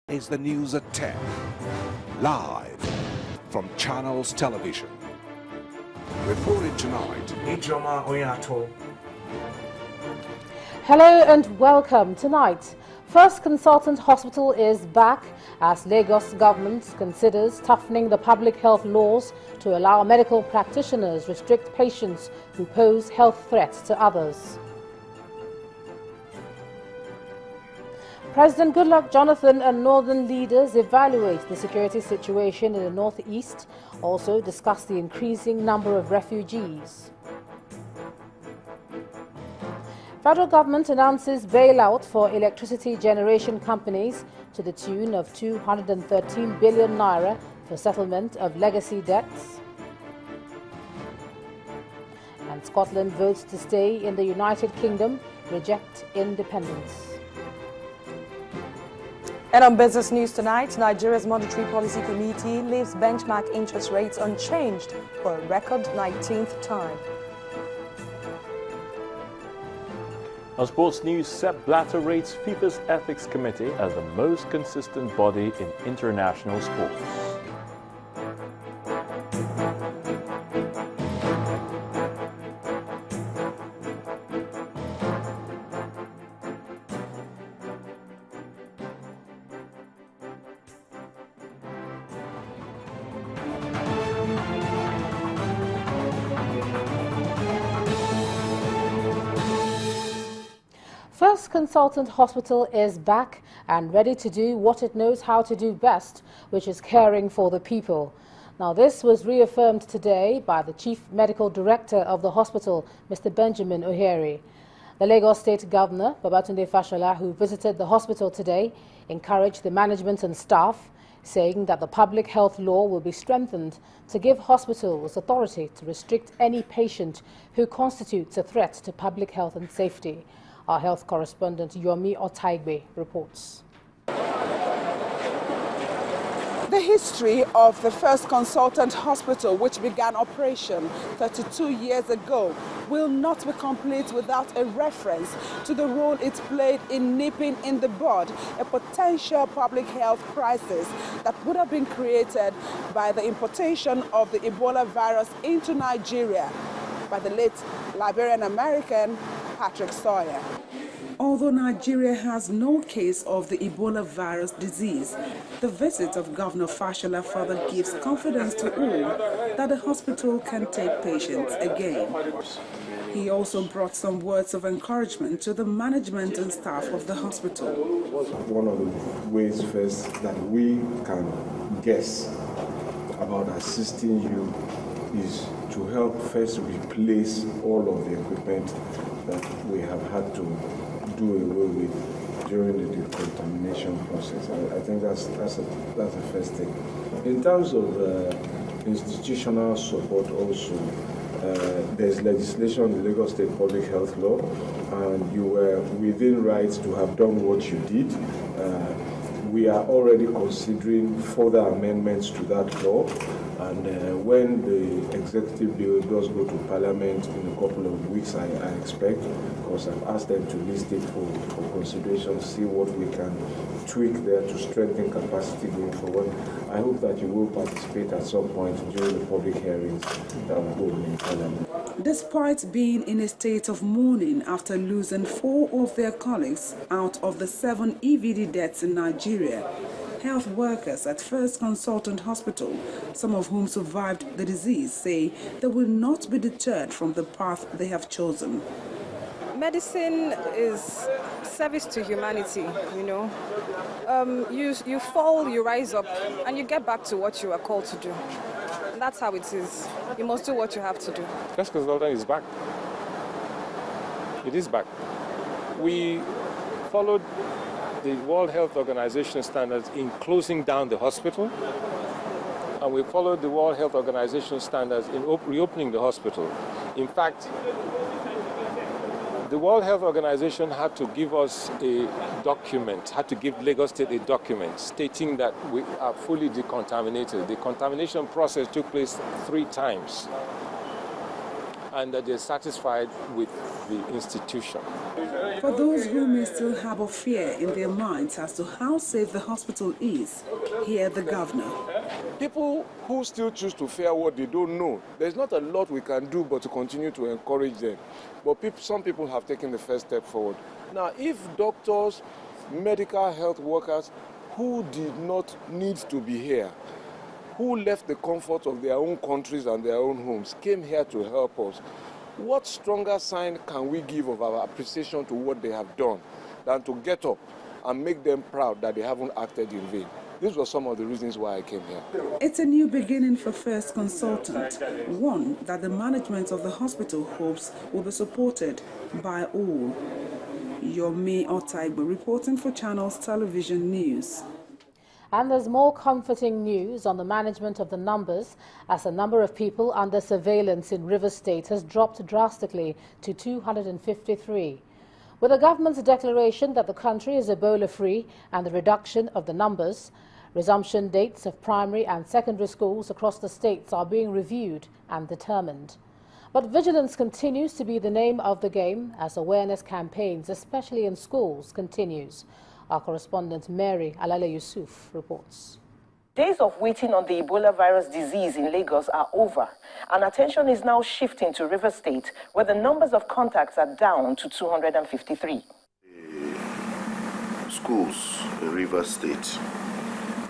Is the news at 10, live from Channels Television. Reported tonight. Hello and welcome. Tonight, First Consultant Hospital is back as Lagos government considers toughening the public health laws to allow medical practitioners restrict patients who pose health threats to others. President Goodluck Jonathan and northern leaders evaluate the security situation in the northeast, also discuss the increasing number of refugees. Federal government announces bailout for electricity generation companies to the tune of 213 billion naira for settlement of legacy debts. And Scotland votes to stay in the United Kingdom, reject independence. And on business news tonight, Nigeria's Monetary Policy Committee leaves benchmark interest rates unchanged for a record 19th time. On sports news, Sepp Blatter rates FIFA's Ethics Committee as the most consistent body in international sports. First Consultant Hospital is back and ready to do what it knows how to do best, which is caring for the people. Now, this was reaffirmed today by the Chief Medical Director of the hospital, Mr. Benjamin Ohere. The Lagos State Governor, Babatunde Fashola, who visited the hospital today, encouraged the management and staff, saying that the public health law will be strengthened to give hospitals authority to restrict any patient who constitutes a threat to public health and safety. Our health correspondent Yomi Otaigbe reports. The history of the First Consultant Hospital, which began operation 32 years ago, will not be complete without a reference to the role it played in nipping in the bud a potential public health crisis that would have been created by the importation of the Ebola virus into Nigeria by the late Liberian-American Patrick Sawyer. Although Nigeria has no case of the Ebola virus disease, the visit of Governor Fashola further gives confidence to all that the hospital can take patients again. He also brought some words of encouragement to the management and staff of the hospital. One of the ways first that we can guess about assisting you is to help first replace all of the equipment that we have had to do away with during the decontamination process. I think that's the first thing. In terms of institutional support also, there's legislation in the Lagos State Public Health Law, and you were within rights to have done what you did. We are already considering further amendments to that law, and when the executive bill does go to Parliament in a couple of weeks, I expect, because I've asked them to list it for consideration, see what we can tweak there to strengthen capacity going forward. I hope that you will participate at some point during the public hearings that will go in Parliament. Despite being in a state of mourning after losing 4 of their colleagues out of the 7 EVD deaths in Nigeria, health workers at First Consultant Hospital, some of whom survived the disease, say they will not be deterred from the path they have chosen. Medicine is service to humanity, you know. You fall, you rise up, and you get back to what you are called to do. And that's how it is. You must do what you have to do. First Consultant is back. It is back. We followed the World Health Organization standards in closing down the hospital, and we followed the World Health Organization standards in reopening the hospital. In fact, the World Health Organization had to give us a document, had to give Lagos State a document stating that we are fully decontaminated. The contamination process took place 3 times. and that they're satisfied with the institution. For those who may still harbor fear in their minds as to how safe the hospital is, hear the governor. People who still choose to fear what they don't know, there's not a lot we can do but to continue to encourage them. But some people have taken the first step forward. Now, if doctors, medical health workers who did not need to be here, who left the comfort of their own countries and their own homes, came here to help us, what stronger sign can we give of our appreciation to what they have done than to get up and make them proud that they haven't acted in vain? These were some of the reasons why I came here. It's a new beginning for First Consultant, one that the management of the hospital hopes will be supported by all. Yomi Otaigbe reporting for Channels Television News. And there's more comforting news on the management of the numbers, as the number of people under surveillance in Rivers State has dropped drastically to 253. With the government's declaration that the country is Ebola-free and the reduction of the numbers, resumption dates of primary and secondary schools across the states are being reviewed and determined. But vigilance continues to be the name of the game as awareness campaigns, especially in schools, continues. Our correspondent Mary Alale Yusuf reports. Days of waiting on the Ebola virus disease in Lagos are over, and attention is now shifting to Rivers State, where the numbers of contacts are down to 253. Schools in Rivers State.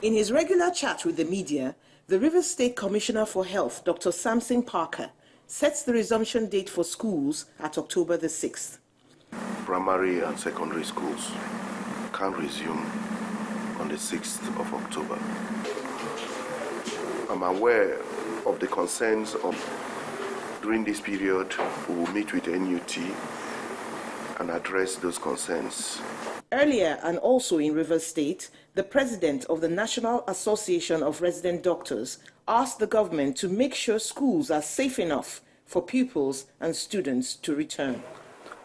In his regular chat with the media, the Rivers State Commissioner for Health, Dr. Samson Parker, sets the resumption date for schools at October the 6th. Primary and secondary schools can resume on the 6th of October. I'm aware of the concerns during this period. We will meet with NUT and address those concerns. Earlier, and also in Rivers State, the president of the National Association of Resident Doctors asked the government to make sure schools are safe enough for pupils and students to return.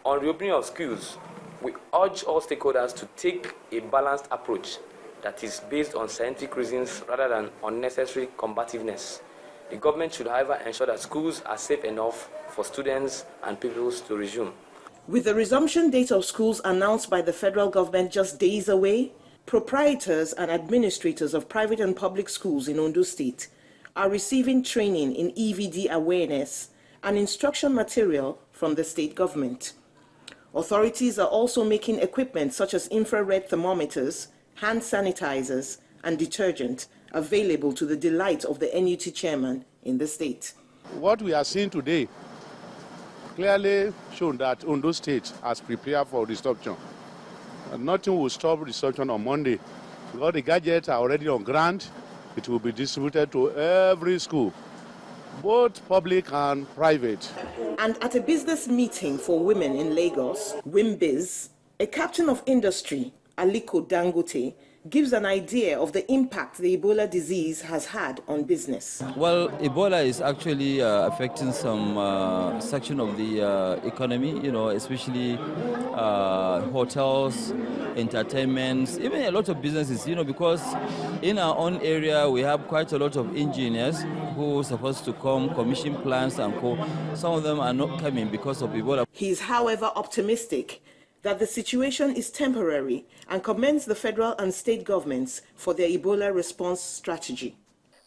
On reopening of schools, we urge all stakeholders to take a balanced approach that is based on scientific reasons rather than unnecessary combativeness. The government should, however, ensure that schools are safe enough for students and pupils to resume. With the resumption date of schools announced by the federal government just days away, proprietors and administrators of private and public schools in Ondo State are receiving training in EVD awareness and instruction material from the state government. Authorities are also making equipment such as infrared thermometers, hand sanitizers, and detergent available to the delight of the NUT chairman in the state. What we are seeing today clearly shows that Ondo State has prepared for disruption. Nothing will stop disruption on Monday. Because the gadgets are already on ground, it will be distributed to every school, both public and private. And at a business meeting for women in Lagos, WIMBIZ, a captain of industry, Aliko Dangote, gives an idea of the impact the Ebola disease has had on business. Well, Ebola is actually affecting some section of the economy, especially hotels, entertainments, even a lot of businesses, because in our own area we have quite a lot of engineers who are supposed to come, commission plants and co. Some of them are not coming because of Ebola. He is, however, optimistic that the situation is temporary and commends the federal and state governments for their Ebola response strategy.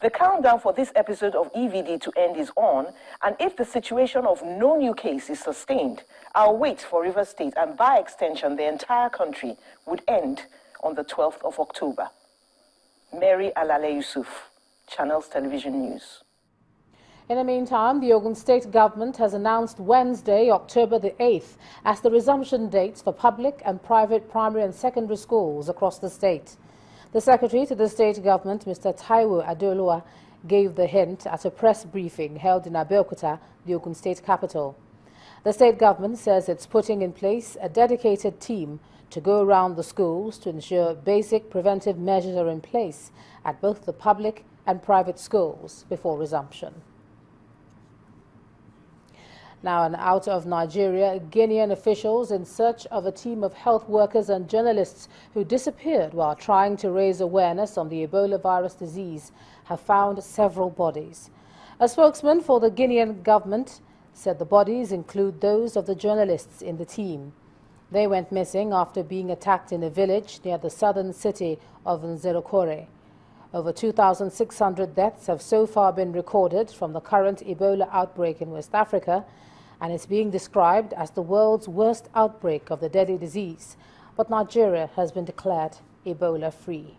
The countdown for this episode of EVD to end is on, and if the situation of no new case is sustained, our wait for Rivers State and by extension the entire country would end on the 12th of October. Mary Alale Yusuf, Channels Television News. In the meantime, the Ogun State government has announced Wednesday, October the 8th, as the resumption dates for public and private primary and secondary schools across the state. The secretary to the state government, Mr. Taiwo Adeoluwa, gave the hint at a press briefing held in Abeokuta, the Ogun State capital. The state government says it's putting in place a dedicated team to go around the schools to ensure basic preventive measures are in place at both the public and private schools before resumption. Now, and out of Nigeria, Guinean officials in search of a team of health workers and journalists who disappeared while trying to raise awareness on the Ebola virus disease have found several bodies. A spokesman for the Guinean government said the bodies include those of the journalists in the team. They went missing after being attacked in a village near the southern city of Nzerokore. Over 2,600 deaths have so far been recorded from the current Ebola outbreak in West Africa, and it's being described as the world's worst outbreak of the deadly disease. But Nigeria has been declared Ebola-free.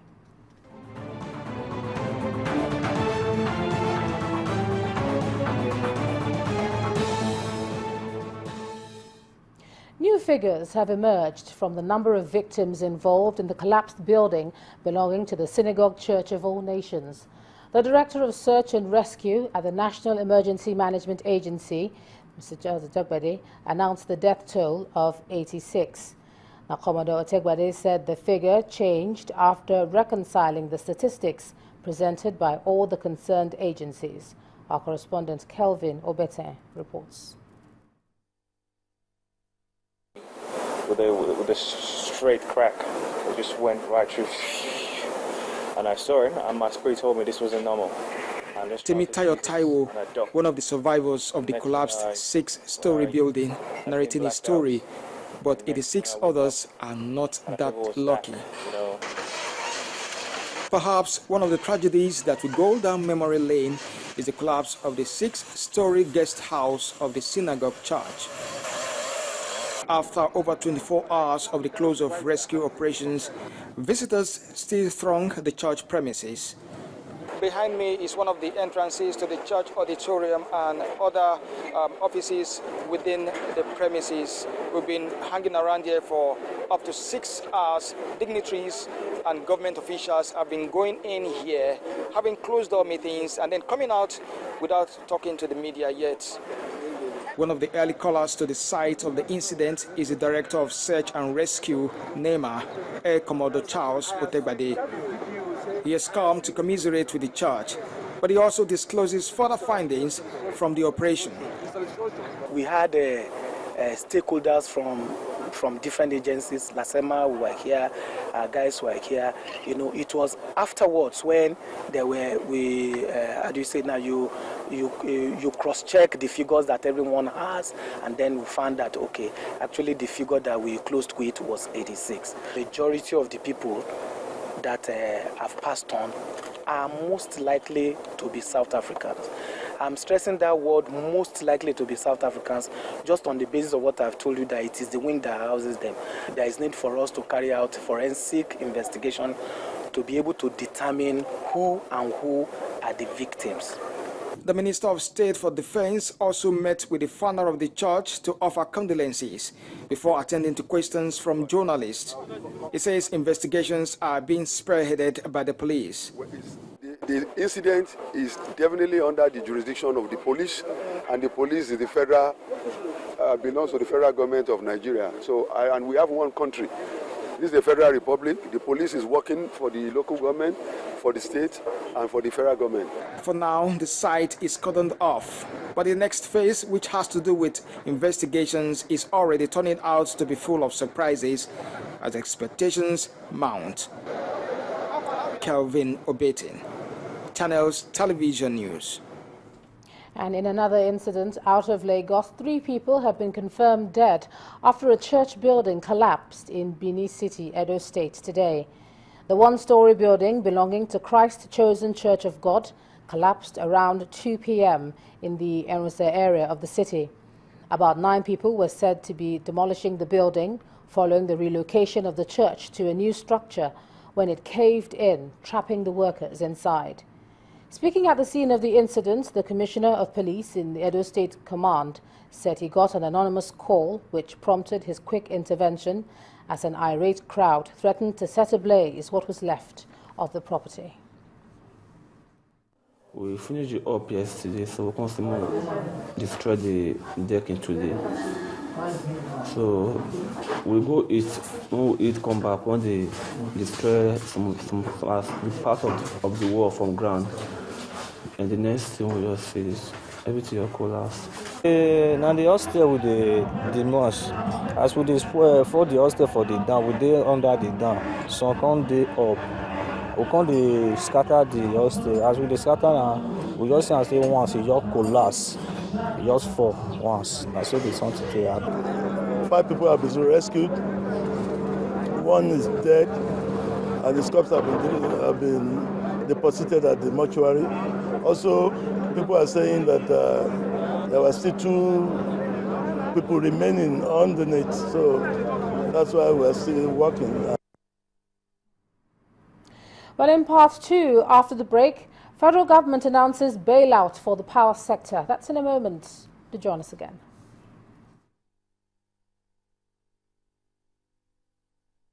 New figures have emerged from the number of victims involved in the collapsed building belonging to the Synagogue Church of All Nations. The Director of Search and Rescue at the National Emergency Management Agency, Mr. Otegbade, announced the death toll of 86. Now, Commodore Otegbade said the figure changed after reconciling the statistics presented by all the concerned agencies. Our correspondent Kelvin Obete reports. With a straight crack, it just went right through, and I saw it, and my spirit told me this wasn't normal. Temitayo Taiwo, one of the survivors of the collapsed 6-story building, narrating his story, but 86 others are not that lucky. Perhaps one of the tragedies that will go down memory lane is the collapse of the 6-story guest house of the Synagogue Church. After over 24 hours of the close of rescue operations, visitors still throng the church premises. Behind me is one of the entrances to the church auditorium and other offices within the premises. We've been hanging around here for up to 6 hours. Dignitaries and government officials have been going in here, having closed-door meetings, and then coming out without talking to the media yet. One of the early callers to the site of the incident is the Director of Search and Rescue, NEMA, Air Commodore Charles Otegbade. He has come to commiserate with the church, but he also discloses further findings from the operation. We had stakeholders from different agencies. LASEMA, we were here, our guys were here. You know, it was afterwards when there were, how do you say now, you cross-check the figures that everyone has, and then we found that, okay, actually the figure that we closed with was 86. The majority of the people that have passed on are most likely to be South Africans. I'm stressing that word, most likely to be South Africans, just on the basis of what I've told you, that it is the wing that houses them. There is need for us to carry out forensic investigation to be able to determine who are the victims. The Minister of State for Defense also met with the founder of the church to offer condolences before attending to questions from journalists. He says investigations are being spearheaded by the police. The incident is definitely under the jurisdiction of the police, and the police is the federal, belongs to the federal government of Nigeria. So, and we have one country. This is the Federal Republic. The police is working for the local government, for the state, and for the federal government. For now, the site is cordoned off. But the next phase, which has to do with investigations, is already turning out to be full of surprises as expectations mount. Kelvin Obetin, Channels Television News. And in another incident out of Lagos, 3 people have been confirmed dead after a church building collapsed in Benin City, Edo State today. The 1-story building belonging to Christ Chosen Church of God collapsed around 2 p.m. in the Enrose area of the city. About 9 people were said to be demolishing the building following the relocation of the church to a new structure when it caved in, trapping the workers inside. Speaking at the scene of the incident, the Commissioner of Police in the Edo State Command said he got an anonymous call which prompted his quick intervention as an irate crowd threatened to set ablaze what was left of the property. We finished it up yesterday, so we constantly destroy the decking today. So we go eat, when we eat, come back, when they destroy some part of the wall from ground, and the next thing we just see is everything will collapse. Now the hostel with the mosque, as we display for the hostel for the down, we dey under the down, so come dey up. We come dey scatter the hostel. As we dey scatter now, we just see and say once it just collapse. He just fall once. I saw the something happen. 5 people have been rescued. 1 is dead, and his corpse have been deposited at the mortuary. Also, people are saying that there were still 2 people remaining underneath, so that's why we're still working. Well, in part 2, after the break, federal government announces bailout for the power sector. That's in a moment. Do join us again.